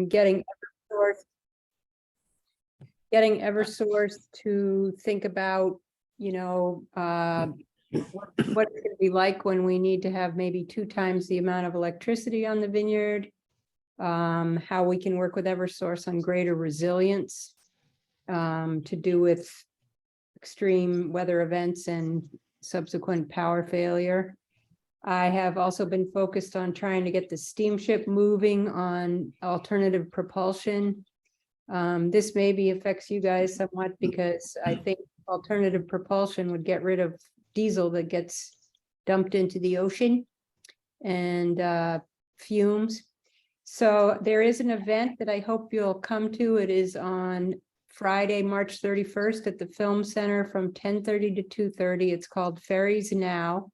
getting Eversource to think about, you know, what it's going to be like when we need to have maybe 2 times the amount of electricity on the vineyard. How we can work with Eversource on greater resilience to do with extreme weather events and subsequent power failure. I have also been focused on trying to get the steamship moving on alternative propulsion. This maybe affects you guys somewhat because I think alternative propulsion would get rid of diesel that gets dumped into the ocean and fumes. So there is an event that I hope you'll come to. It is on Friday, March 31st at the Film Center from 10:30 to 2:30. It's called Ferries Now.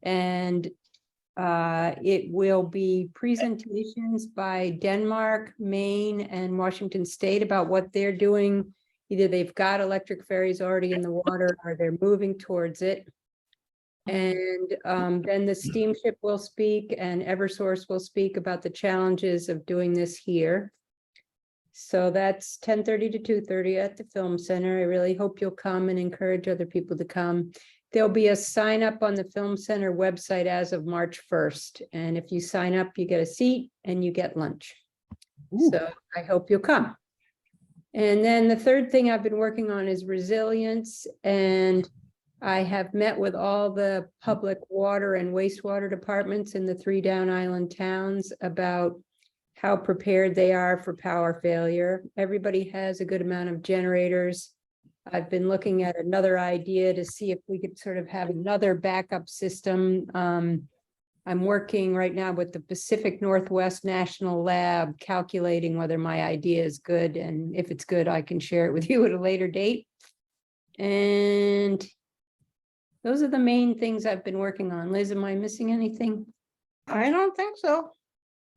And it will be presentations by Denmark, Maine, and Washington State about what they're doing. Either they've got electric ferries already in the water or they're moving towards it. And then the steamship will speak and Eversource will speak about the challenges of doing this here. So that's 10:30 to 2:30 at the Film Center. I really hope you'll come and encourage other people to come. There'll be a sign up on the Film Center website as of March 1st. And if you sign up, you get a seat and you get lunch. Ooh. So I hope you'll come. And then the third thing I've been working on is resilience. And I have met with all the public water and wastewater departments in the 3 Down Island towns about how prepared they are for power failure. Everybody has a good amount of generators. I've been looking at another idea to see if we could sort of have another backup system. I'm working right now with the Pacific Northwest National Lab, calculating whether my idea is good. And if it's good, I can share it with you at a later date. And those are the main things I've been working on. Liz, am I missing anything? I don't think so.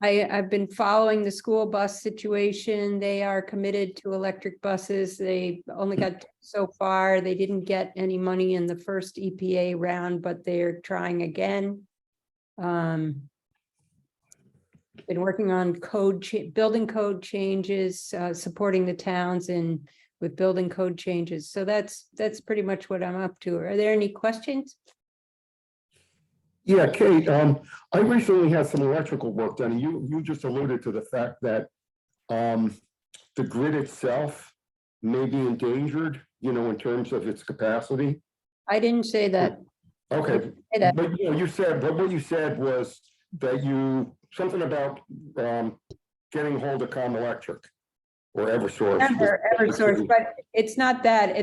I've been following the school bus situation. They are committed to electric buses. They only got so far. They didn't get any money in the first EPA round, but they're trying again. Been working on building code changes, supporting the towns and with building code changes. So that's pretty much what I'm up to. Are there any questions? Yeah, Kate, I recently had some electrical work done, and you just alluded to the fact that the grid itself may be endangered, you know, in terms of its capacity. I didn't say that. Okay, but you know, what you said was that something about getting hold of Com Electric or Eversource. Eversource, but it's not that.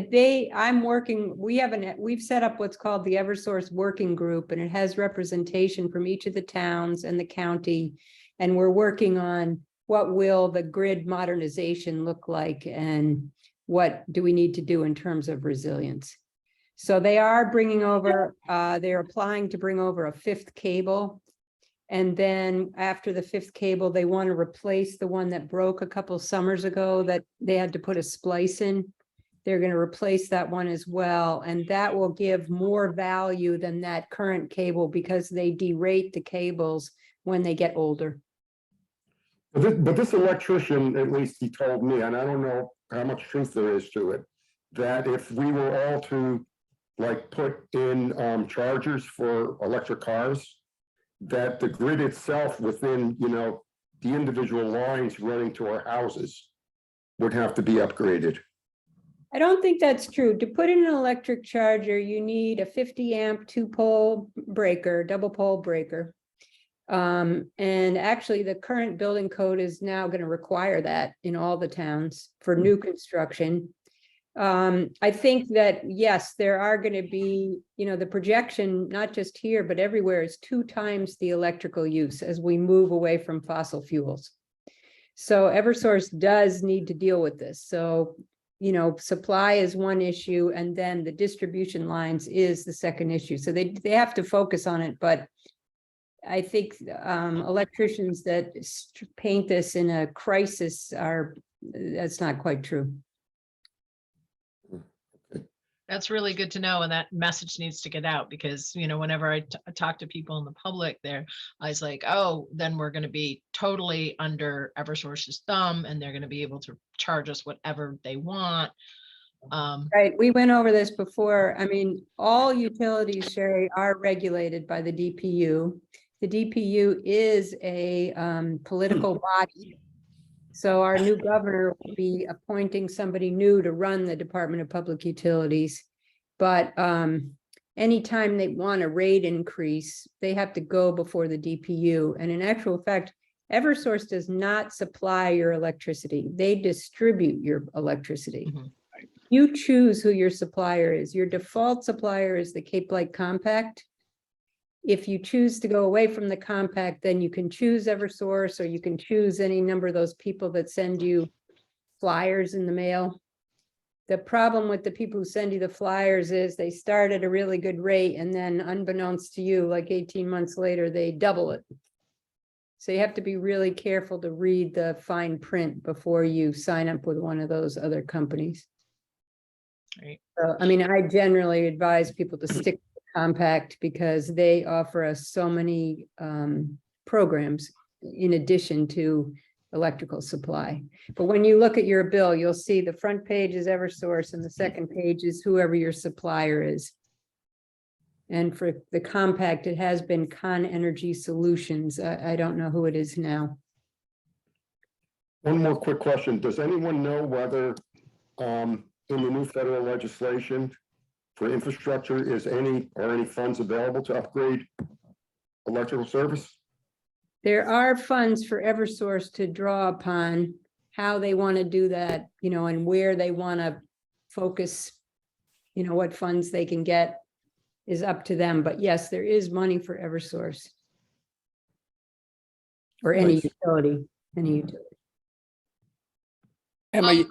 We've set up what's called the Eversource Working Group, and it has representation from each of the towns and the county. And we're working on what will the grid modernization look like and what do we need to do in terms of resilience. So they are bringing over, they're applying to bring over a 5th cable. And then after the 5th cable, they want to replace the one that broke a couple summers ago that they had to put a splice in. They're going to replace that one as well. And that will give more value than that current cable because they derate the cables when they get older. But this electrician, at least he told me, and I don't know how much truth there is to it, that if we were all to like put in chargers for electric cars, that the grid itself within, you know, the individual lines running to our houses would have to be upgraded. I don't think that's true. To put in an electric charger, you need a 50 amp 2-pole breaker, double pole breaker. And actually the current building code is now going to require that in all the towns for new construction. I think that, yes, there are going to be, you know, the projection, not just here, but everywhere is 2 times the electrical use as we move away from fossil fuels. So Eversource does need to deal with this. So, you know, supply is one issue, and then the distribution lines is the second issue. So they have to focus on it. But I think electricians that paint this in a crisis that's not quite true. That's really good to know. And that message needs to get out because, you know, whenever I talk to people in the public there, I was like, oh, then we're going to be totally under Eversource's thumb and they're going to be able to charge us whatever they want. Right, we went over this before. I mean, all utilities, Sherry, are regulated by the DPU. The DPU is a political body. So our new governor will be appointing somebody new to run the Department of Public Utilities. But anytime they want a rate increase, they have to go before the DPU. And in actual fact, Eversource does not supply your electricity. They distribute your electricity. Mhm. You choose who your supplier is. Your default supplier is the Cape Light Compact. If you choose to go away from the compact, then you can choose Eversource, or you can choose any number of those people that send you flyers in the mail. The problem with the people who send you the flyers is they start at a really good rate, and then unbeknownst to you, like 18 months later, they double it. So you have to be really careful to read the fine print before you sign up with one of those other companies. Right. So, I mean, I generally advise people to stick to the compact because they offer us so many programs in addition to electrical supply. But when you look at your bill, you'll see the front page is Eversource and the second page is whoever your supplier is. And for the compact, it has been Con Energy Solutions. I don't know who it is now. One more quick question. Does anyone know whether in the new federal legislation for infrastructure are any funds available to upgrade electrical service? There are funds for Eversource to draw upon. How they want to do that, you know, and where they want to focus, you know, what funds they can get is up to them. But yes, there is money for Eversource. Or any Nice. utility, any utility. Emma,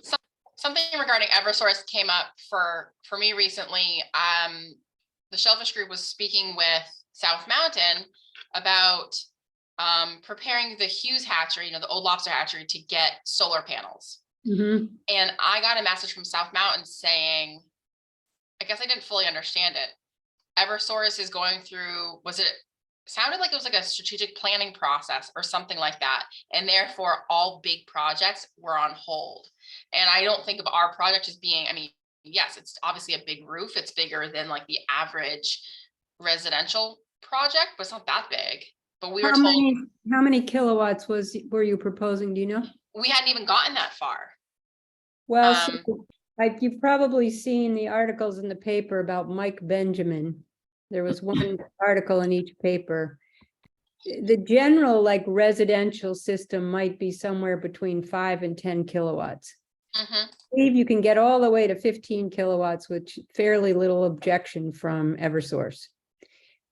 Something regarding Eversource came up for me recently. The Shellfish Group was speaking with South Mountain about preparing the Hughes hatchery, you know, the old lobster hatchery, to get solar panels. Mhm. And I got a message from South Mountain saying, I guess I didn't fully understand it. Eversource is going through, sounded like it was like a strategic planning process or something like that. And therefore all big projects were on hold. And I don't think of our project as being, I mean, yes, it's obviously a big roof. It's bigger than like the average residential project, but it's not that big. But we were told How many kilowatts were you proposing? Do you know? we hadn't even gotten that far. Well, so, like you've probably seen the articles in the paper about Mike Benjamin. There was one article in each paper. The general like residential system might be somewhere between 5 and 10 kilowatts. Mhm. I believe you can get all the way to 15 kilowatts, which fairly little objection from Eversource.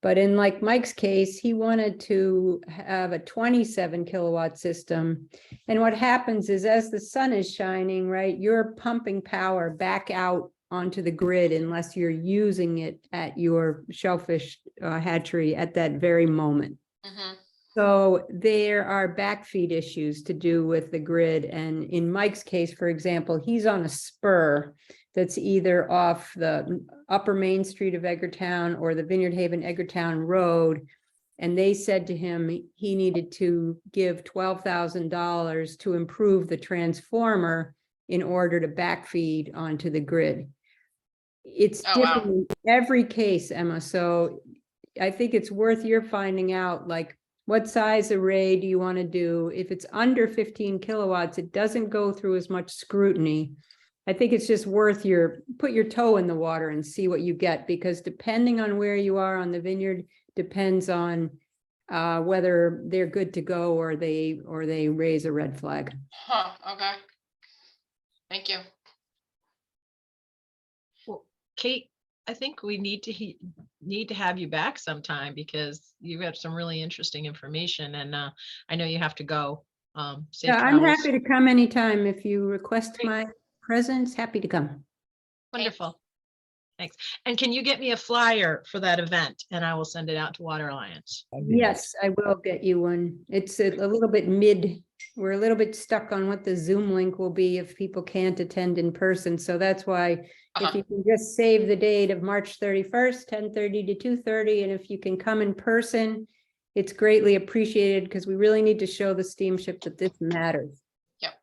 But in like Mike's case, he wanted to have a 27 kilowatt system. And what happens is as the sun is shining, right, you're pumping power back out onto the grid unless you're using it at your shellfish hatchery at that very moment. Mhm. So there are backfeed issues to do with the grid. And in Mike's case, for example, he's on a spur that's either off the upper Main Street of Edgartown or the Vineyard Haven Edgartown Road. And they said to him he needed to give $12,000 to improve the transformer in order to backfeed onto the grid. It's Oh, wow. different in every case, Emma. So I think it's worth your finding out, like, what size array do you want to do? If it's under 15 kilowatts, it doesn't go through as much scrutiny. I think it's just worth put your toe in the water and see what you get, because depending on where you are on the vineyard depends on whether they're good to go or they raise a red flag. Huh, okay. Thank you. Kate, I think we need to have you back sometime because you have some really interesting information, and I know you have to go. Safe Yeah, I'm travels. happy to come anytime. If you request Great. my presence, happy to come. Wonderful. Thanks. And can you get me a flyer for that event and I will send it out to Water Alliance? That'd be nice. Yes, I will get you one. It's a little bit we're a little bit stuck on what the Zoom link will be if people can't attend in person. So that's why if Uh-huh. you can just save the date of March 31st, 10:30 to 2:30, and if you can come in person, it's greatly appreciated because we really need to show the steamship that this matters. Yep.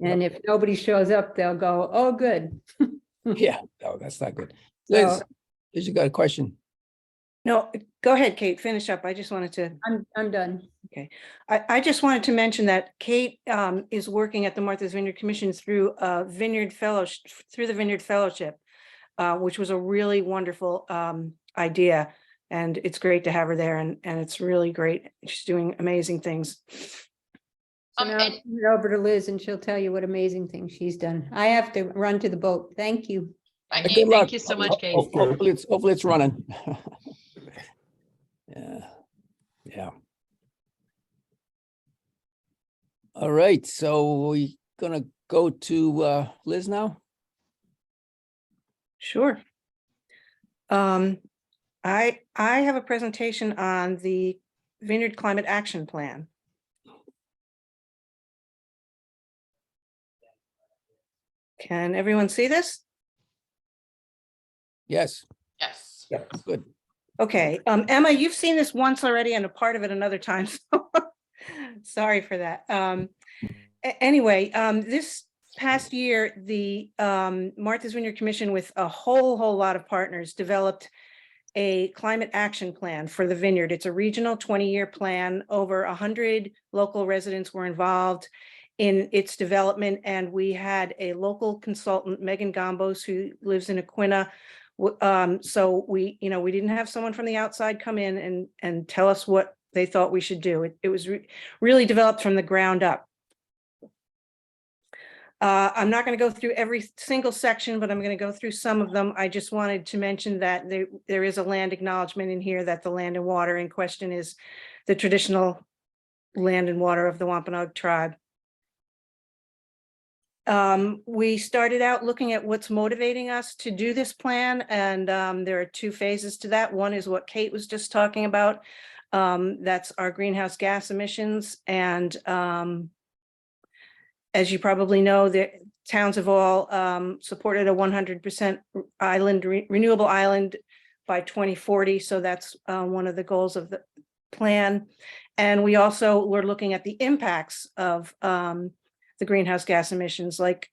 And if nobody shows up, they'll go, oh, good. Yeah, no, that's not good. So Liz, Liz, you got a question? No, go ahead, Kate, finish up. I just wanted to, I'm done. I just wanted to mention that Kate is working at the Martha's Vineyard Commission through Vineyard Fellowship, through the Vineyard Fellowship, which was a really wonderful idea. And it's great to have her there, and it's really great. She's doing amazing things. So now I'll and- turn it over to Liz and she'll tell you what amazing things she's done. I have to run to the boat. Thank you. Bye, Good Kate. luck. Thank you so much, Kate. Hopefully it's running. Yeah, yeah. All right, so we gonna go to Liz now? Sure. I have a presentation on the Vineyard Climate Action Plan. Can everyone see this? Yes, Yes. good. Okay, Emma, you've seen this once already and a part of it another time. So sorry for that. Anyway, this past year, the Martha's Vineyard Commission with a whole lot of partners developed a climate action plan for the vineyard. It's a regional 20-year plan. Over 100 local residents were involved in its development, and we had a local consultant, Megan Gombos, who lives in Aquinnah. So we didn't have someone from the outside come in and tell us what they thought we should do. It was really developed from the ground up. I'm not going to go through every single section, but I'm going to go through some of them. I just wanted to mention that there is a land acknowledgement in here that the land and water in question is the traditional land and water of the Wampanoag tribe. We started out looking at what's motivating us to do this plan, and there are two phases to that. One is what Kate was just talking about. That's our greenhouse gas emissions, and as you probably know, the towns have all supported a 100% island renewable island by 2040. So that's one of the goals of the plan. And we also were looking at the impacts of the greenhouse gas emissions, like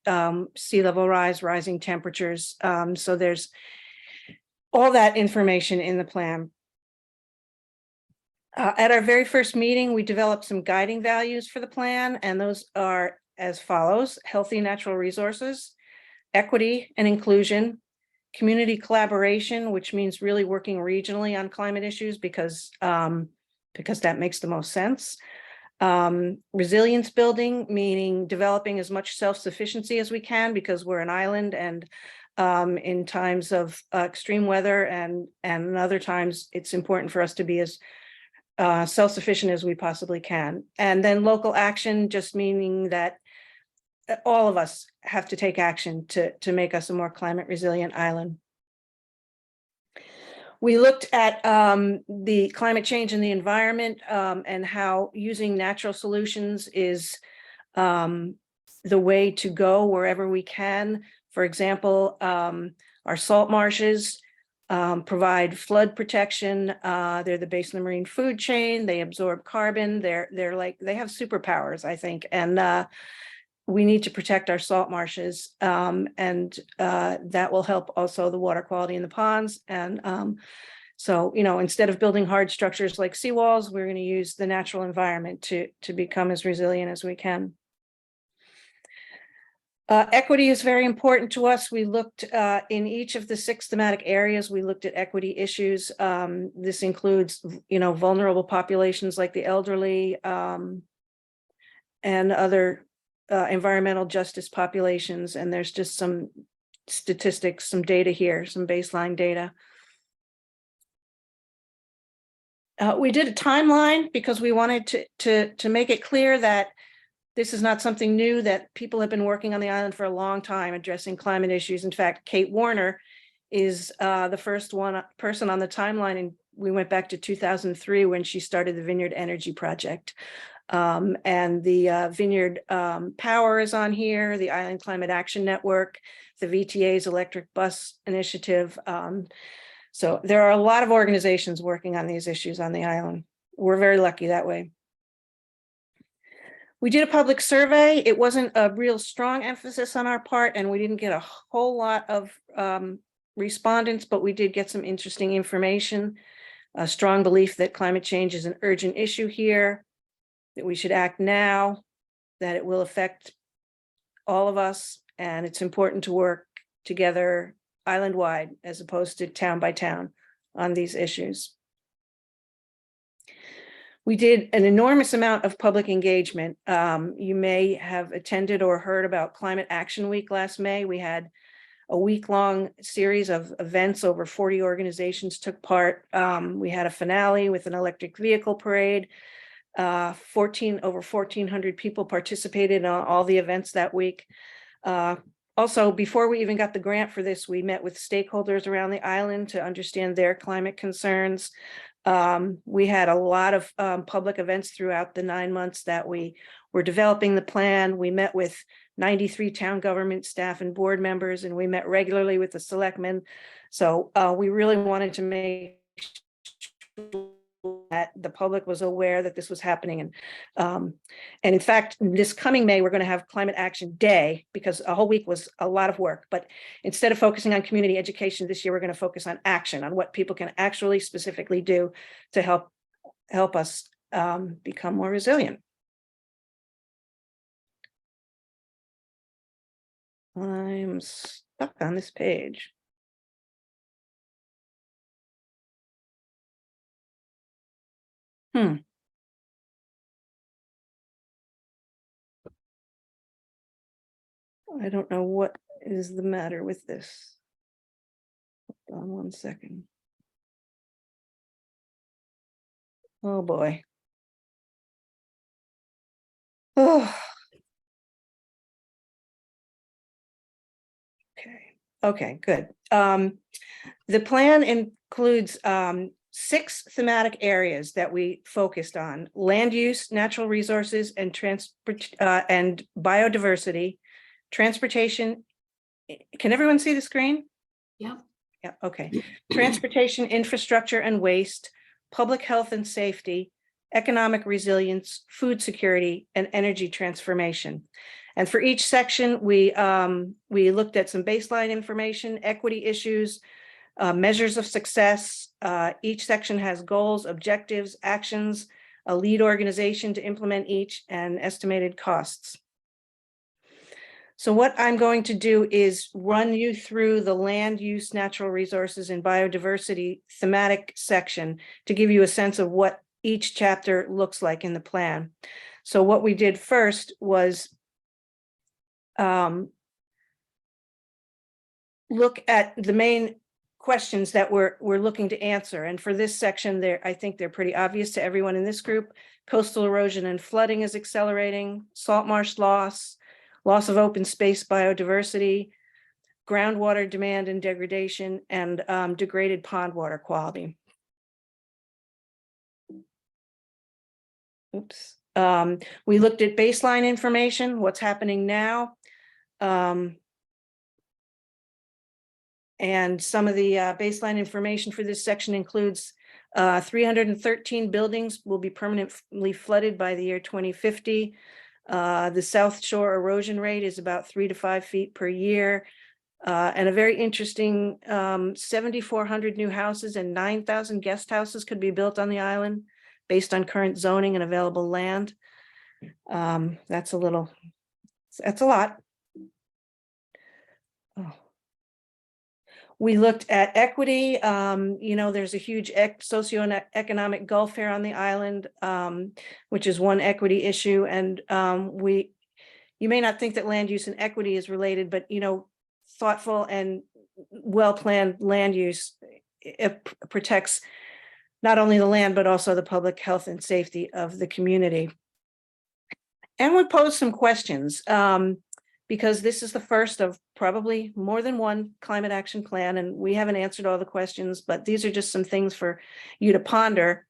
sea level rise, rising temperatures. So there's all that information in the plan. At our very first meeting, we developed some guiding values for the plan, and those are as follows: healthy natural resources, equity and inclusion, community collaboration, which means really working regionally on climate issues because that makes the most sense. Resilience building, meaning developing as much self-sufficiency as we can because we're an island, and in times of extreme weather and other times, it's important for us to be as self-sufficient as we possibly can. And then local action, just meaning that all of us have to take action to make us a more climate resilient island. We looked at the climate change in the environment and how using natural solutions is the way to go wherever we can. For example, our salt marshes provide flood protection. They're the base of the marine food chain. They absorb carbon. They have superpowers, I think. And we need to protect our salt marshes, and that will help also the water quality in the ponds. And so, instead of building hard structures like seawalls, we're going to use the natural environment to become as resilient as we can. Equity is very important to us. We looked in each of the 6 thematic areas. We looked at equity issues. This includes, vulnerable populations like the elderly and other environmental justice populations. And there's just some statistics, some data here, some baseline data. We did a timeline because we wanted to make it clear that this is not something new, that people have been working on the island for a long time addressing climate issues. In fact, Kate Warner is the first person on the timeline, and we went back to 2003 when she started the Vineyard Energy Project. And the Vineyard Power is on here, the Island Climate Action Network, the VTA's Electric Bus Initiative. So there are a lot of organizations working on these issues on the island. We're very lucky that way. We did a public survey. It wasn't a real strong emphasis on our part, and we didn't get a whole lot of respondents, but we did get some interesting information. A strong belief that climate change is an urgent issue here, that we should act now, that it will affect all of us, and it's important to work together island-wide as opposed to town by town on these issues. We did an enormous amount of public engagement. You may have attended or heard about Climate Action Week last May. We had a week-long series of events. Over 40 organizations took part. We had a finale with an electric vehicle parade. Over 1,400 people participated in all the events that week. Also, before we even got the grant for this, we met with stakeholders around the island to understand their climate concerns. We had a lot of public events throughout the 9 months that we were developing the plan. We met with 93 town government staff and board members, and we met regularly with the selectmen. So we really wanted to make sure that the public was aware that this was happening. And in fact, this coming May, we're going to have Climate Action Day, because a whole week was a lot of work. But instead of focusing on community education this year, we're going to focus on action, on what people can actually specifically do to help us become more resilient. I'm stuck on this page. I don't know what is the matter with this. Hold on 1 second. Oh boy. Oh. Okay, good. The plan includes 6 thematic areas that we focused on: land use, natural resources, and biodiversity, transportation. Can everyone see the screen? Yeah. Yeah, okay. Transportation, infrastructure and waste, public health and safety, economic resilience, food security, and energy transformation. And for each section, we looked at some baseline information, equity issues, measures of success. Each section has goals, objectives, actions, a lead organization to implement each, and estimated costs. So what I'm going to do is run you through the land use, natural resources, and biodiversity thematic section to give you a sense of what each chapter looks like in the plan. So what we did first was look at the main questions that we're looking to answer. And for this section, I think they're pretty obvious to everyone in this group. Coastal erosion and flooding is accelerating, salt marsh loss of open space biodiversity, groundwater demand and degradation, and degraded pond water quality. Oops. We looked at baseline information, what's happening now. And some of the baseline information for this section includes 313 buildings will be permanently flooded by the year 2050. The South Shore erosion rate is about 3 to 5 feet per year. And a very interesting 7,400 new houses and 9,000 guest houses could be built on the island based on current zoning and available land. That's a lot. Oh. We looked at equity. There's a huge socioeconomic gulf here on the island, which is one equity issue. And you may not think that land use and equity is related, but thoughtful and well-planned land use, it protects not only the land, but also the public health and safety of the community. And we posed some questions. because this is the first of probably more than one climate action plan, and we haven't answered all the questions, but these are just some things for you to ponder.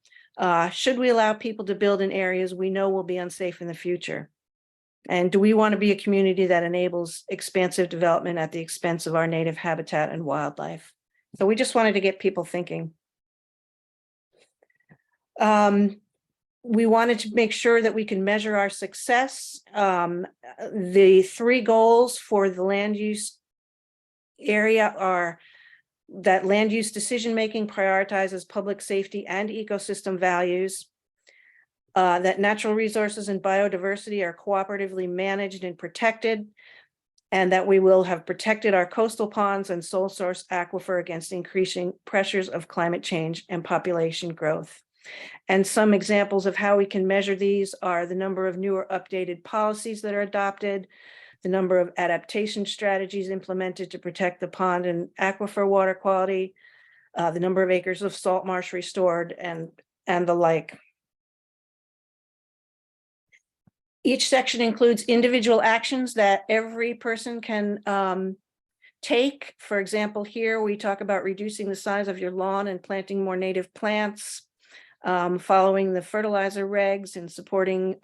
Should we allow people to build in areas we know will be unsafe in the future? And do we want to be a community that enables expansive development at the expense of our native habitat and wildlife? So we just wanted to get people thinking. We wanted to make sure that we can measure our success. The 3 goals for the land use area are that land use decision-making prioritizes public safety and ecosystem values, that natural resources and biodiversity are cooperatively managed and protected, and that we will have protected our coastal ponds and sole source aquifer against increasing pressures of climate change and population growth. And some examples of how we can measure these are the number of new or updated policies that are adopted, the number of adaptation strategies implemented to protect the pond and aquifer water quality, the number of acres of salt marsh restored, and the like. Each section includes individual actions that every person can take. For example, here we talk about reducing the size of your lawn and planting more native plants, following the fertilizer regs and supporting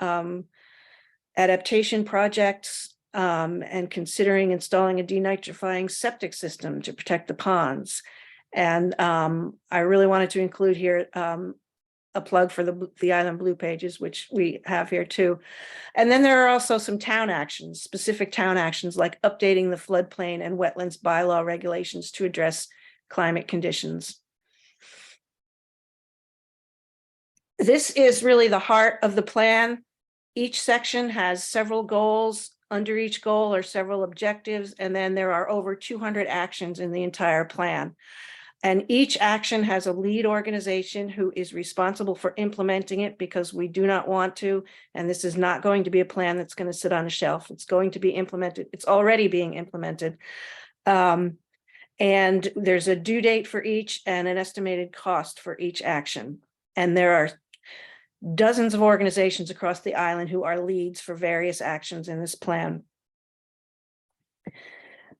adaptation projects, and considering installing a denitrifying septic system to protect the ponds. And I really wanted to include here a plug for the Island Blue pages, which we have here too. And then there are also some town actions, specific town actions like updating the floodplain and wetlands bylaw regulations to address climate conditions. This is really the heart of the plan. Each section has several goals. Under each goal are several objectives, and then there are over 200 actions in the entire plan. And each action has a lead organization who is responsible for implementing it, because we do not want to, and this is not going to be a plan that's going to sit on a shelf. It's going to be implemented. It's already being implemented. And there's a due date for each and an estimated cost for each action. And there are dozens of organizations across the island who are leads for various actions in this plan.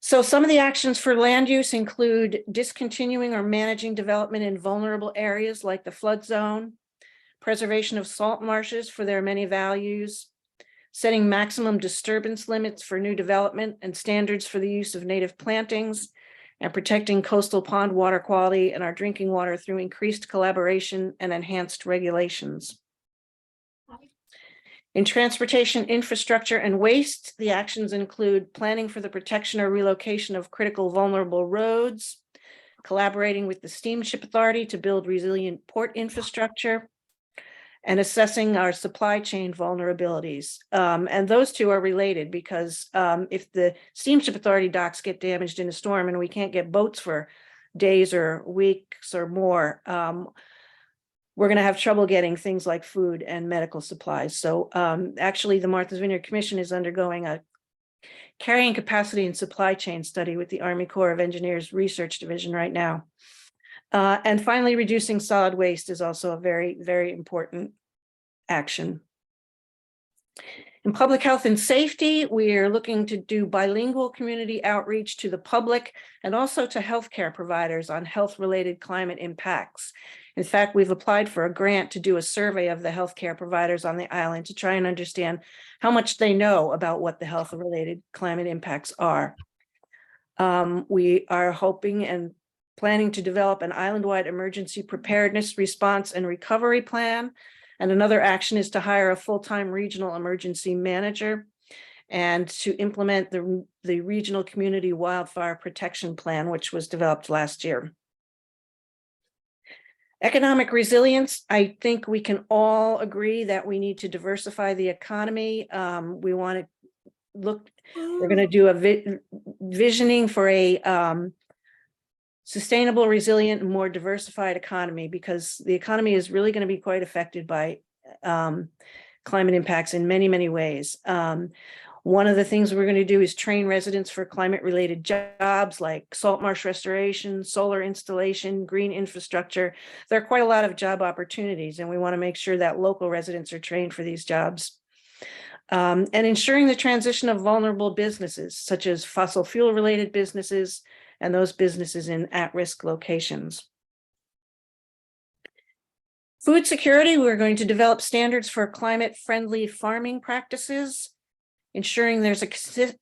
So some of the actions for land use include discontinuing or managing development in vulnerable areas like the flood zone, preservation of salt marshes for their many values, setting maximum disturbance limits for new development and standards for the use of native plantings, and protecting coastal pond water quality and our drinking water through increased collaboration and enhanced regulations. In transportation, infrastructure, and waste, the actions include planning for the protection or relocation of critical vulnerable roads, collaborating with the Steamship Authority to build resilient port infrastructure, and assessing our supply chain vulnerabilities. And those two are related, because if the Steamship Authority docks get damaged in a storm and we can't get boats for days or weeks or more, we're going to have trouble getting things like food and medical supplies. So actually, the Martha's Vineyard Commission is undergoing a carrying capacity and supply chain study with the Army Corps of Engineers Research Division right now. And finally, reducing solid waste is also a very, very important action. In public health and safety, we are looking to do bilingual community outreach to the public and also to healthcare providers on health-related climate impacts. In fact, we've applied for a grant to do a survey of the healthcare providers on the island to try and understand how much they know about what the health-related climate impacts are. We are hoping and planning to develop an island-wide emergency preparedness, response, and recovery plan. And another action is to hire a full-time regional emergency manager and to implement the regional community wildfire protection plan, which was developed last year. Economic resilience, I think we can all agree that we need to diversify the economy. We want to look, we're going to do a visioning for a sustainable, resilient, and more diversified economy, because the economy is really going to be quite affected by climate impacts in many, many ways. One of the things we're going to do is train residents for climate-related jobs like salt marsh restoration, solar installation, green infrastructure. There are quite a lot of job opportunities, and we want to make sure that local residents are trained for these jobs. And ensuring the transition of vulnerable businesses such as fossil fuel related businesses and those businesses in at-risk locations. Food security, we're going to develop standards for climate-friendly farming practices, ensuring there's a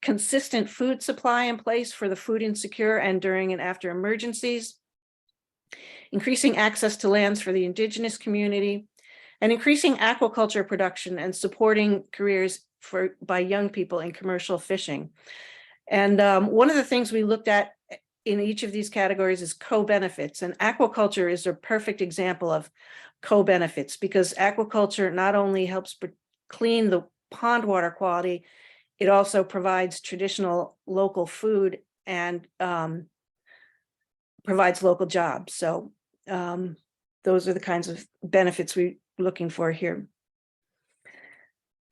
consistent food supply in place for the food insecure and during and after emergencies, increasing access to lands for the indigenous community, and increasing aquaculture production and supporting careers by young people in commercial fishing. And one of the things we looked at in each of these categories is co-benefits, and aquaculture is a perfect example of co-benefits because aquaculture not only helps clean the pond water quality, it also provides traditional local food and provides local jobs. So those are the kinds of benefits we're looking for here.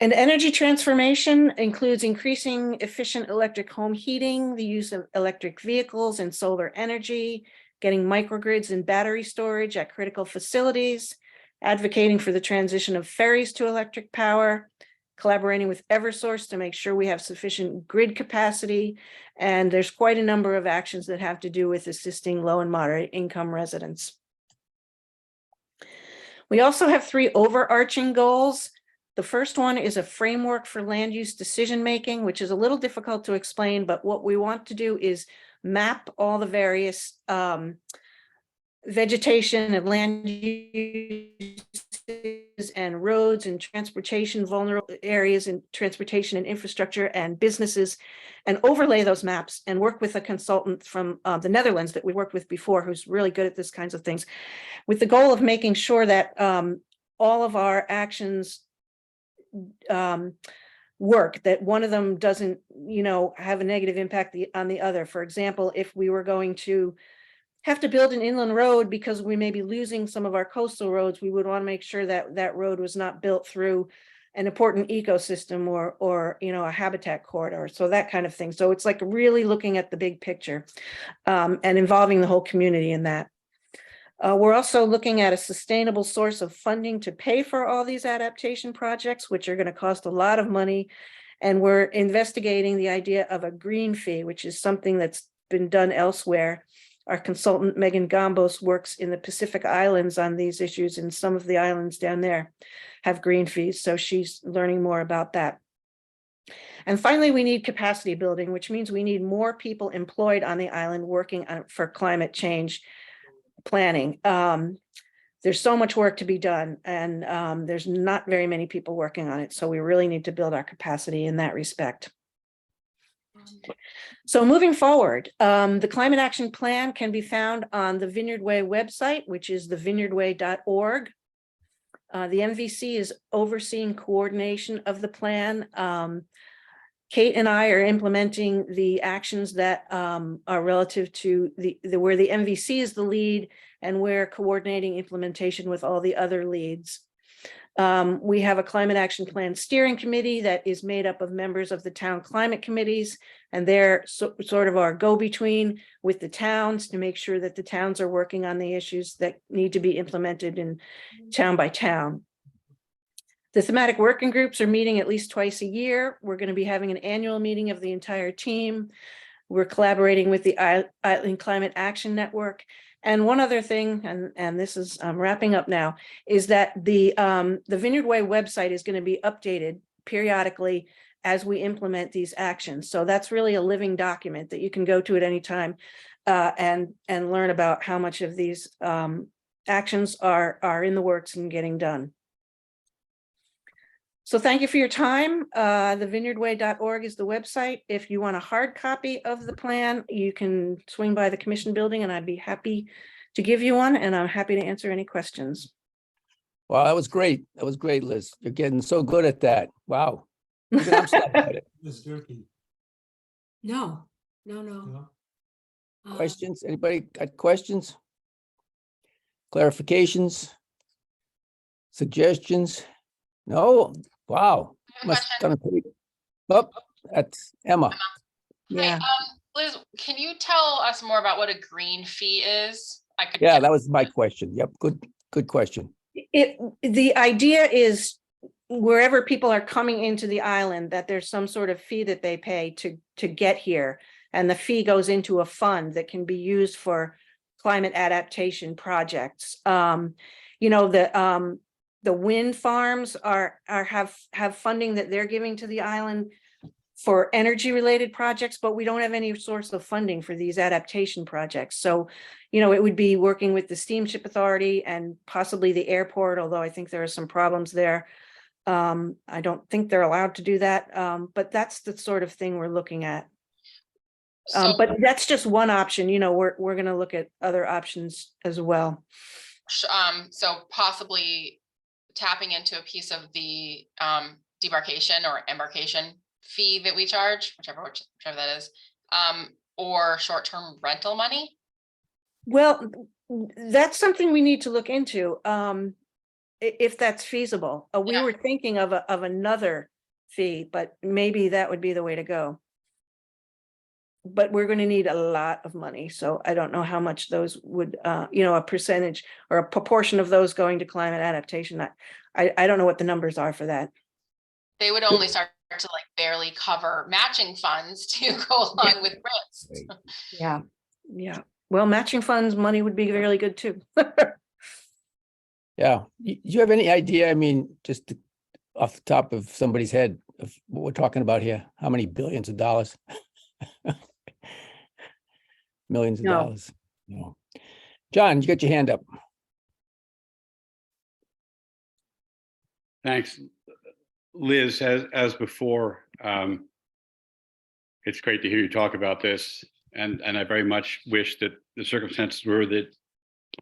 And energy transformation includes increasing efficient electric home heating, the use of electric vehicles and solar energy, getting microgrids and battery storage at critical facilities, advocating for the transition of ferries to electric power, collaborating with Eversource to make sure we have sufficient grid capacity. And there's quite a number of actions that have to do with assisting low and moderate income residents. We also have 3 overarching goals. The first one is a framework for land use decision-making, which is a little difficult to explain, but what we want to do is map all the various vegetation and land uses and roads and transportation vulnerable areas and transportation and infrastructure and businesses and overlay those maps and work with a consultant from the Netherlands that we worked with before who's really good at this kinds of things with the goal of making sure that all of our actions work, that one of them doesn't, have a negative impact on the other. For example, if we were going to have to build an inland road because we may be losing some of our coastal roads, we would want to make sure that that road was not built through an important ecosystem or a habitat corridor. So that kind of thing. So it's like really looking at the big picture and involving the whole community in that. We're also looking at a sustainable source of funding to pay for all these adaptation projects, which are going to cost a lot of money. And we're investigating the idea of a green fee, which is something that's been done elsewhere. Our consultant, Megan Gambos, works in the Pacific Islands on these issues, and some of the islands down there have green fees. So she's learning more about that. And finally, we need capacity building, which means we need more people employed on the island working for climate change planning. There's so much work to be done, and there's not very many people working on it. So we really need to build our capacity in that respect. So moving forward, the Climate Action Plan can be found on the Vineyard Way website, which is thevineyardway.org. The MVC is overseeing coordination of the plan. Kate and I are implementing the actions that are relative to where the MVC is the lead and we're coordinating implementation with all the other leads. We have a climate action plan steering committee that is made up of members of the town climate committees, and they're sort of our go-between with the towns to make sure that the towns are working on the issues that need to be implemented in town by town. The thematic working groups are meeting at least twice a year. We're going to be having an annual meeting of the entire team. We're collaborating with the Island Climate Action Network. And one other thing, and this is wrapping up now, is that the Vineyard Way website is going to be updated periodically as we implement these actions. So that's really a living document that you can go to at any time and learn about how much of these actions are in the works and getting done. So thank you for your time. Thevineyardway.org is the website. If you want a hard copy of the plan, you can swing by the commission building and I'd be happy to give you one, and I'm happy to answer any questions. Wow, that was great. That was great, Liz. You're getting so good at that. Wow. Even I'm stuck at it. Ms. Durkee, No. no? Questions? Anybody got questions? Clarifications? Suggestions? No? Wow. I have a Must question. have done a pretty. Oh, that's Emma. Hi, Yeah. Liz, can you tell us more about what a green fee is? Yeah, that was my question. Yep. Good question. The idea is wherever people are coming into the island, that there's some sort of fee that they pay to get here. And the fee goes into a fund that can be used for climate adaptation projects. You know, the wind farms have funding that they're giving to the island for energy related projects, but we don't have any source of funding for these adaptation projects. So, you know, it would be working with the Steamship Authority and possibly the airport, although I think there are some problems there. I don't think they're allowed to do that, but that's the sort of thing we're looking at. So, But that's just one option. You know, we're going to look at other options as well. so possibly tapping into a piece of the debarkation or embarkation fee that we charge, whichever that is, or short-term rental money. Well, that's something we need to look into, if that's feasible. We Yeah. were thinking of another fee, but maybe that would be the way to go. But we're going to need a lot of money, so I don't know how much those would, you know, a percentage or a proportion of those going to climate adaptation. I don't know what the numbers are for that. They would only start to like barely cover matching funds to go along with grants. Yeah, yeah. Well, matching funds money would be really good too. Yeah. Do you have any idea? I mean, just off the top of somebody's head of what we're talking about here, how many billions of dollars? Millions of No. dollars. No. John, you got your hand up. Thanks. Liz, as before, it's great to hear you talk about this. And I very much wish that the circumstances were that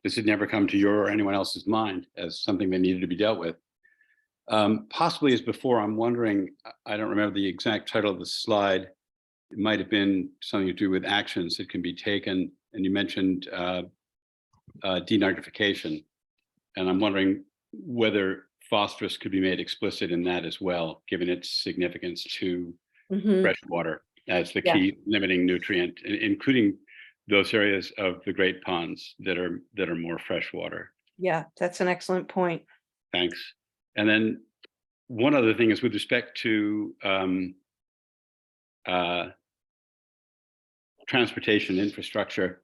this had never come to your or anyone else's mind as something that needed to be dealt with. Possibly as before, I'm wondering, I don't remember the exact title of the slide. It might have been something to do with actions that can be taken. And you mentioned denitrification. And I'm wondering whether phosphorus could be made explicit in that as well, given its significance to Mhm. fresh water as the Yeah. key limiting nutrient, including those areas of the great ponds that are more freshwater. Yeah, that's an excellent point. Thanks. And then one other thing is with respect to transportation infrastructure,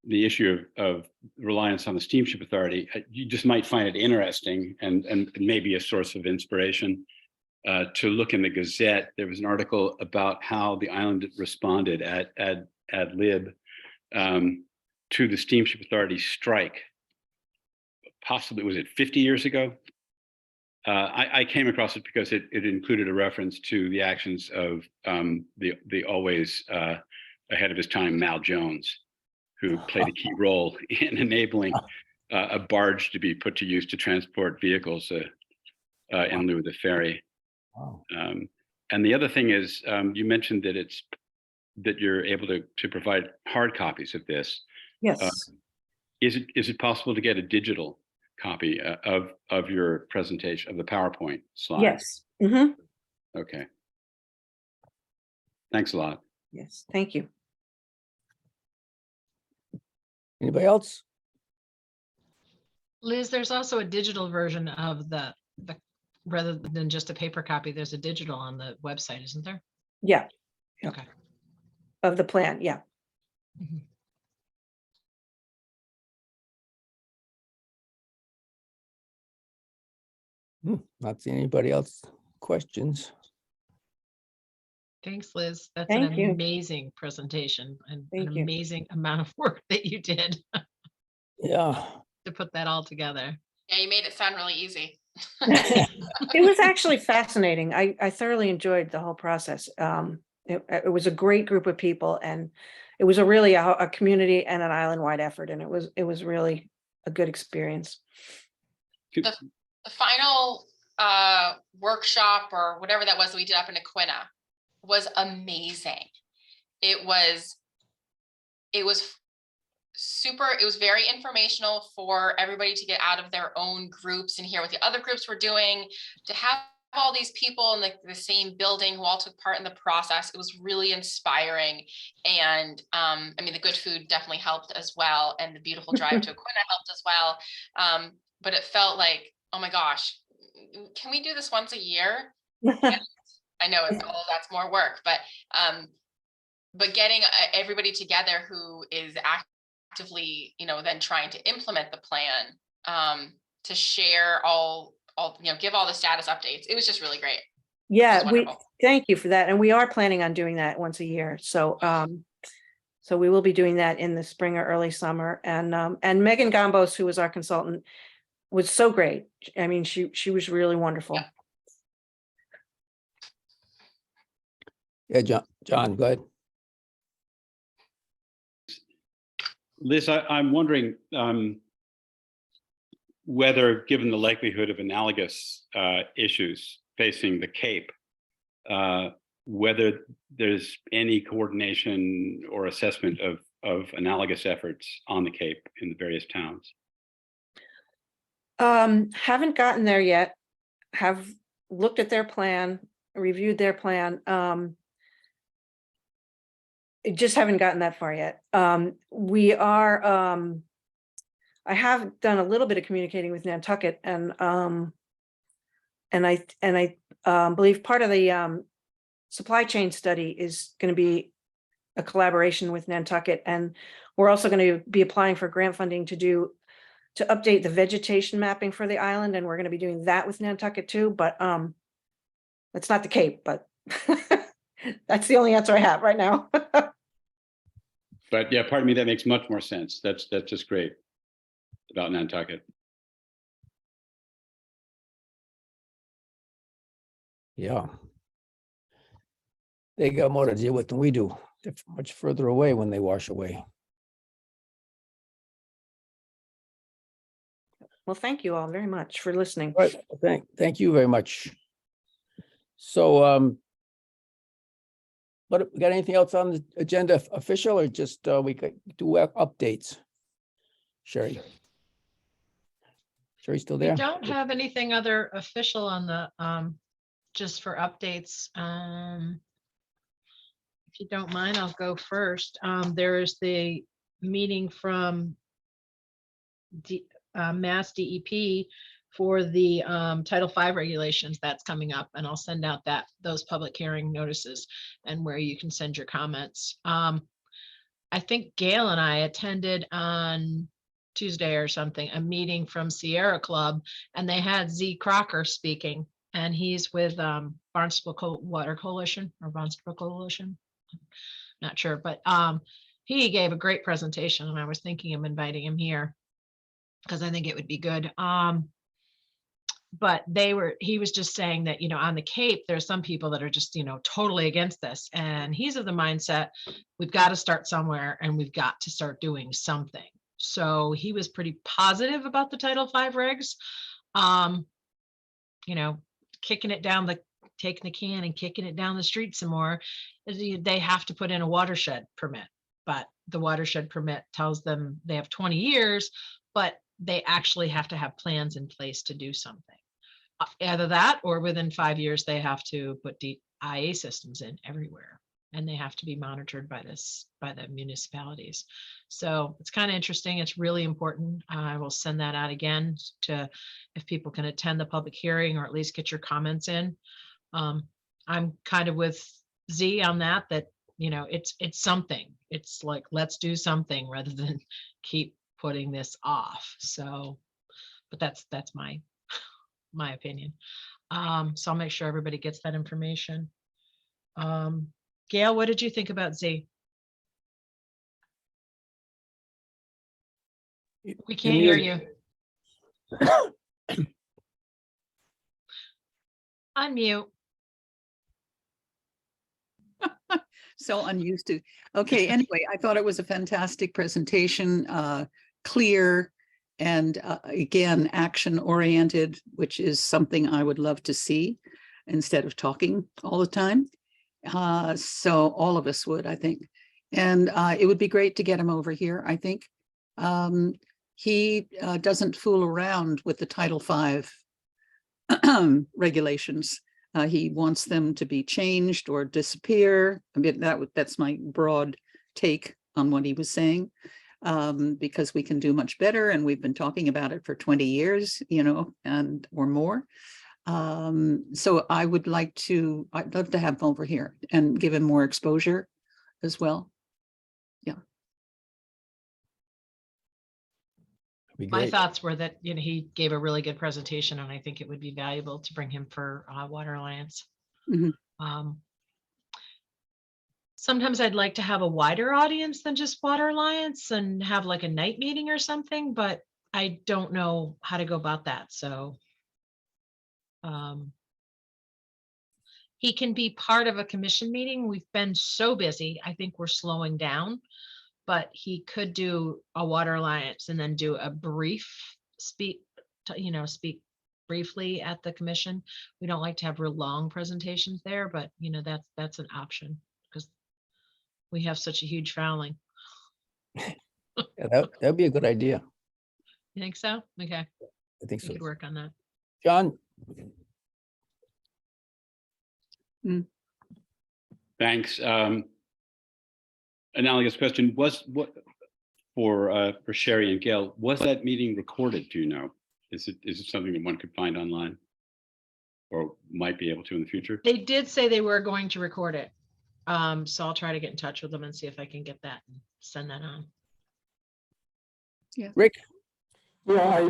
the issue of reliance on the Steamship Authority. You just might find it interesting and maybe a source of inspiration to look in the Gazette. There was an article about how the island responded ad lib to the Steamship Authority strike. Possibly, was it 50 years ago? I came across it because it included a reference to the actions of the always ahead of his time Mal Jones, who played a key role in enabling a barge to be put to use to transport vehicles in lieu of the ferry. Wow. And the other thing is, you mentioned that you're able to provide hard copies of this. Yes. Is it possible to get a digital copy of your presentation, of the PowerPoint slide? Yes. Mhm. Okay. Thanks a lot. Yes. Thank you. Anybody else? Liz, there's also a digital version of the rather than just a paper copy, there's a digital on the website, isn't there? Yeah. Okay. Of the plan. Yeah. Mhm. Not seeing anybody else questions. Thanks, Liz. That's Thank an you. amazing presentation and Thank an you. amazing amount of work that you did Yeah. to put that all together. Yeah, you made it sound really easy. It was actually fascinating. I thoroughly enjoyed the whole process. It was a great group of people, and it was really a community and an island-wide effort, and it was really a good experience. The final workshop or whatever that was that we did up in Aquina was amazing. It was super, it was very informational for everybody to get out of their own groups and hear what the other groups were doing, to have all these people in the same building who all took part in the process. It was really inspiring. And I mean, the good food definitely helped as well. And the beautiful drive to Aquina helped as well. But it felt like oh my gosh, can we do this once a year? I know that's more work, but getting everybody together who is actively, then trying to implement the plan, to share all, give all the status updates. It was just really great. Yeah, wonderful. thank you for that. And we are planning on doing that once a year. So, so we will be doing that in the spring or early summer. And Megan Gambos, who was our consultant, was so great. I mean, she was really wonderful. Yeah, John, go ahead. Liz, I'm wondering whether, given the likelihood of analogous issues facing the Cape, whether there's any coordination or assessment of analogous efforts on the Cape in the various towns. Haven't gotten there yet. Have looked at their plan, reviewed their plan. Just haven't gotten that far yet. We are, I have done a little bit of communicating with Nantucket, and I believe part of the supply chain study is going to be a collaboration with Nantucket, and we're also going to be applying for grant funding to update the vegetation mapping for the island, and we're going to be doing that with Nantucket too. But it's not the Cape, but that's the only answer I have right now. But yeah, pardon me, that makes much more sense. That's just great about Nantucket. Yeah. They got more to deal with than we do. They're much further away when they wash away. Well, thank you all very much for listening. Right. Thank you very much. So, but we got anything else on the agenda official, or just we could do updates? Sherry. Sherry still there? We don't have anything other official on the, just for updates. If you don't mind, I'll go first. There is the meeting from Mass DEP for the Title V regulations that's coming up, and I'll send out those public hearing notices and where you can send your comments. I think Gail and I attended on Tuesday or something, a meeting from Sierra Club, and they had Z Crocker speaking, and he's with Barnstable Water Coalition or Barnstable Coalition. Not sure, but he gave a great presentation, and I was thinking of inviting him here because I think it would be good. But he was just saying that, on the Cape, there's some people that are just, totally against this. And he's of the mindset, we've got to start somewhere and we've got to start doing something. So he was pretty positive about the Title V regs, kicking it down taking the can and kicking it down the street some more. They have to put in a watershed permit, but the watershed permit tells them they have 20 years, but they actually have to have plans in place to do something. Either that, or within 5 years, they have to put IA systems in everywhere, and they have to be monitored by the municipalities. So it's kind of interesting. It's really important. I will send that out again if people can attend the public hearing or at least get your comments in. I'm kind of with Z on that, it's something. It's like, let's do something rather than keep putting this off. So, but that's my opinion. So I'll make sure everybody gets that information. Gail, what did you think about Z? We can't hear you. Unmute. So unused to. Okay, anyway, I thought it was a fantastic presentation, clear, and again, action oriented, which is something I would love to see instead of talking all the time. So all of us would, I think. And it would be great to get him over here, I think. He doesn't fool around with the Title V regulations. He wants them to be changed or disappear. I mean, that's my broad take on what he was saying. because we can do much better, and we've been talking about it for 20 years, and or more. So I'd love to have him over here and give him more exposure as well. Be My great. thoughts were that, he gave a really good presentation and I think it would be valuable to bring him for Water Alliance. Mhm. Sometimes I'd like to have a wider audience than just Water Alliance and have like a night meeting or something, but I don't know how to go about that. So he can be part of a commission meeting. We've been so busy. I think we're slowing down, but he could do a Water Alliance and then do a brief speak briefly at the commission. We don't like to have real long presentations there, but that's an option because we have such a huge following. Yeah, that'd be a good idea. You think so? Okay, I think we so. could work on that. John, Thanks. Analogous question, for Sherry and Gail, was that meeting recorded? Do you know? Is it something that one could find online or might be able to in the future? They did say they were going to record it. So I'll try to get in touch with them and see if I can get that and send that on. Rick, Yeah,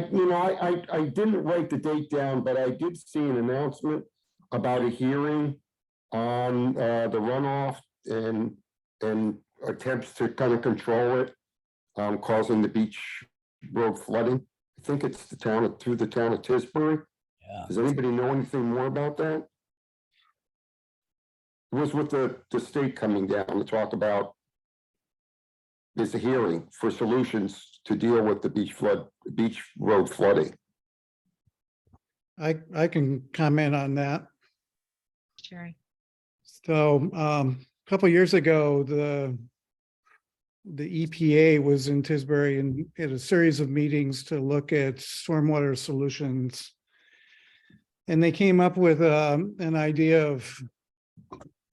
I didn't write the date down, but I did see an announcement about a hearing on the runoff and attempts to kind of control it, causing the beach road flooding. I think it's through the town of Tisbury. yeah, Does anybody know anything more about that? It was with the state coming down to talk about, there's a hearing for solutions to deal with the beach road flooding. I can comment on that. Sherry. So a couple years ago, the EPA was in Tisbury and had a series of meetings to look at stormwater solutions. And they came up with an idea of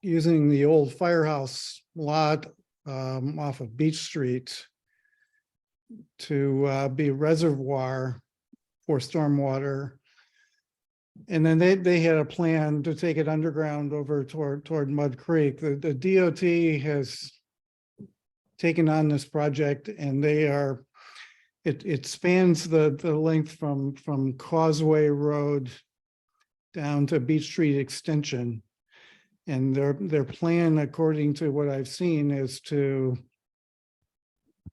using the old firehouse lot off of Beach Street to be a reservoir for stormwater. And then they had a plan to take it underground over toward Mud Creek. The DOT has taken on this project, and it spans the length from Causeway Road down to Beach Street Extension. And their plan, according to what I've seen, is to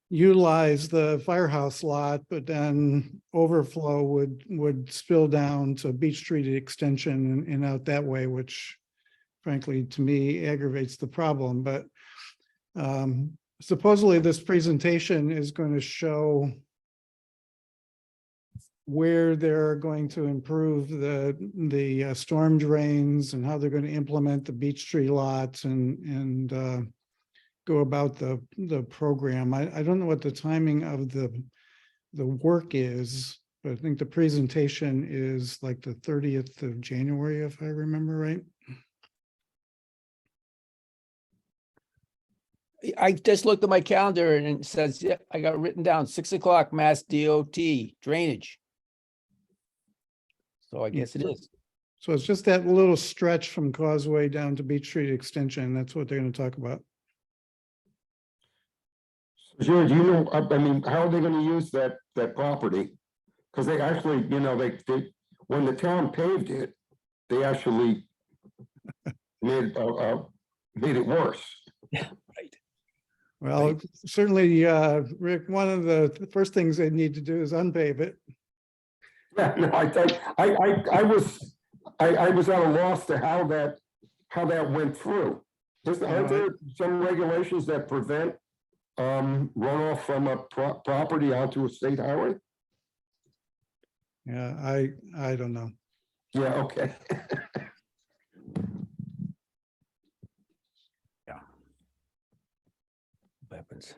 utilize the firehouse lot, but then overflow would spill down to Beach Street Extension and out that way, which frankly, to me, aggravates the problem. But supposedly this presentation is going to show where they're going to improve the storm drains and how they're going to implement the Beach Street lots and go about the program. I don't know what the timing of the work is, but I think the presentation is like the 30th of January, if I remember right. I just looked at my calendar and it says, yeah, I got written down 6 o'clock Mass DOT drainage. So I guess it is. So it's just that little stretch from Causeway down to Beach Street Extension. That's what they're going to talk about. Sure, do you know, I mean, how are they going to use that property? Because they actually, they when the town paved it, they actually made it worse. Right. Well, certainly, Rick, one of the first things they need to do is unpave it. Yeah, no, I was at a loss to how that went through. Aren't there some regulations that prevent runoff from a property onto a state highway? Yeah, I don't know. Yeah, okay. Weapons.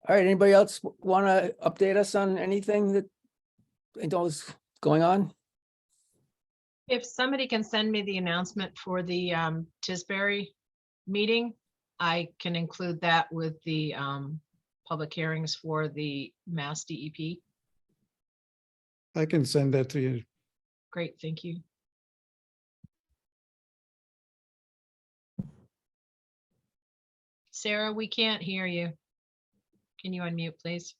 All right, anybody else want to update us on anything that is going on? If somebody can send me the announcement for the Tisbury meeting, I can include that with the public hearings for the Mass DEP? I can send that to you. Great, thank you. Sarah, we can't hear you. Can you unmute, please?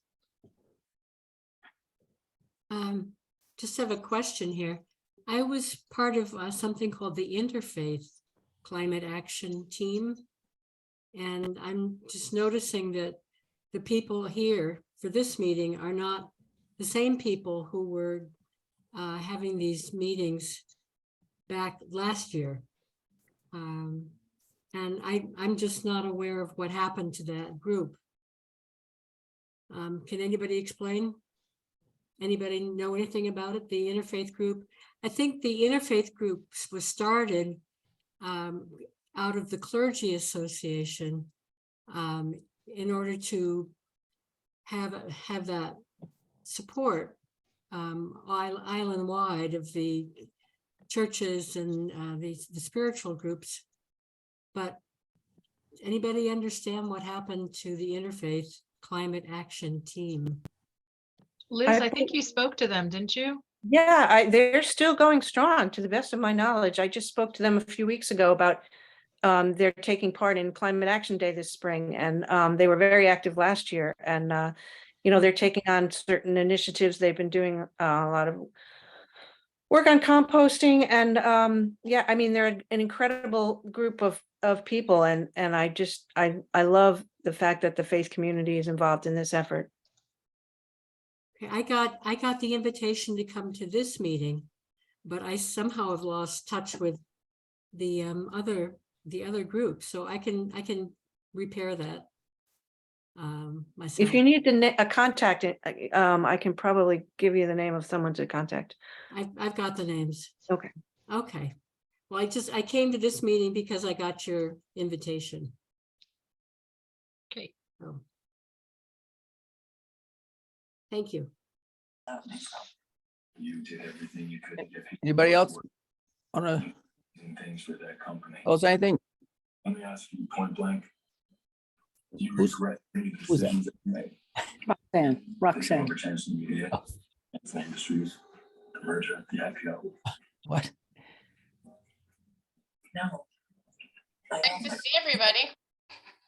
Just have a question here. I was part of something called the Interfaith Climate Action Team. And I'm just noticing that the people here for this meeting are not the same people who were having these meetings back last year. And I'm just not aware of what happened to that group. Can anybody explain? Anybody know anything about it? The interfaith group? I think the interfaith group was started out of the Clergy Association in order to have that support island-wide of the churches and the spiritual groups. But anybody understand what happened to the Interfaith Climate Action Team? Liz, I think you spoke to them, didn't you? Yeah, they're still going strong to the best of my knowledge. I just spoke to them a few weeks ago about they're taking part in Climate Action Day this spring, and they were very active last year. And they're taking on certain initiatives. They've been doing a lot of work on composting, and I mean, they're an incredible group of people, and I love the fact that the faith community is involved in this effort. Okay, I got the invitation to come to this meeting, but I somehow have lost touch with the other group, so I can repair that myself. If you need a contact, I can probably give you the name of someone to contact. I've got the names. Okay. Okay. Well, I came to this meeting because I got your invitation. Okay. So. Thank you. You did everything you could to get people Anybody to else work wanna and things for that company. close anything? Let me ask you point blank. Do you Who's- regret any who's that? decisions that you made? Roxanne. The chance in media, Oh. the industries, the merger, the IPO. What? No. Nice to see everybody.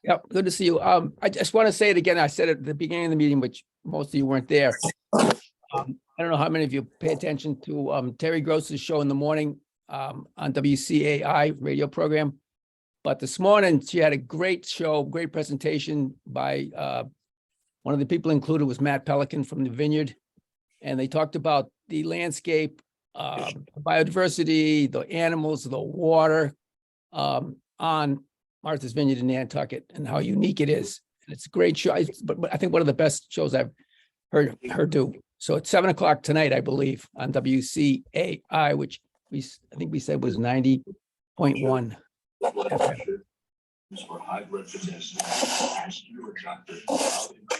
Yep, good to see you. I just want to say it again. I said it at the beginning of the meeting, which most of you weren't there. I don't know how many of you pay attention to Terry Gross's show in the morning on WCAI radio program. But this morning, she had a great show, great presentation by one of the people included was Matt Pelican from the Vineyard. And they talked about the landscape, biodiversity, the animals, the water on Martha's Vineyard in Nantucket and how unique it is. And it's a great show, but I think one of the best shows I've heard her do. So it's 7:00 tonight, I believe, on WCAI, which I think we said was 90.1.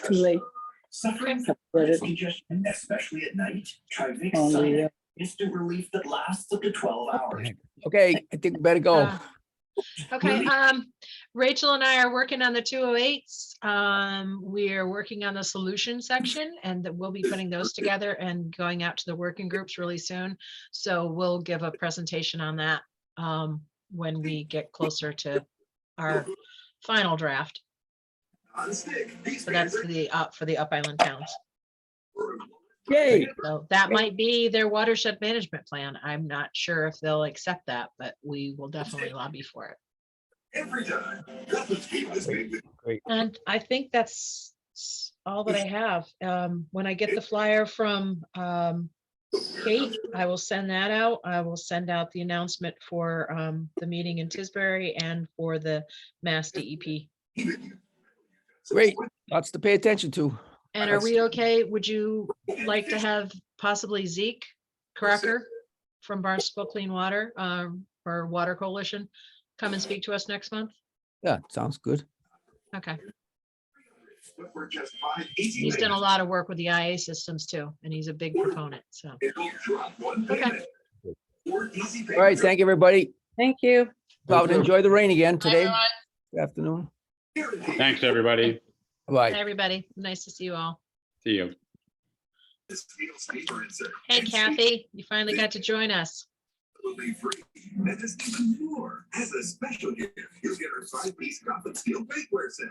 Too late. Suffering from congestion, especially at night, try Vicks instant relief that lasts up to 12 hours. Okay, I think we better go. Okay, Rachel and I are working on the 208s. We are working on the solution section, and that we'll be putting those together and going out to the working groups really soon. So we'll give a presentation on that when we get closer to our final draft. So that's for the Up Island towns. Yay. So that might be their watershed management plan. I'm not sure if they'll accept that, but we will definitely lobby for it. Every time. Great. And I think that's all that I have. When I get the flyer from Kate, I will send that out. I will send out the announcement for the meeting in Tisbury and for the Mass DEP. Great, lots to pay attention to. And are we okay? Would you like to have possibly Zeke Crocker from Barnstable Clean Water or Water Coalition come and speak to us next month? Yeah, sounds good. Okay. He's done a lot of work with the IA systems too, and he's a big proponent, so. Okay. All right, thank you, everybody. Thank you. Go out and enjoy the rain again Bye, today, everyone. this afternoon. Thanks, everybody. Hi, Right. everybody. Nice to see you all. See you. Hey, Kathy, you finally got to join us. Free. And just even more. As a special gift, you'll get our 5-piece cotton steel bakeware set.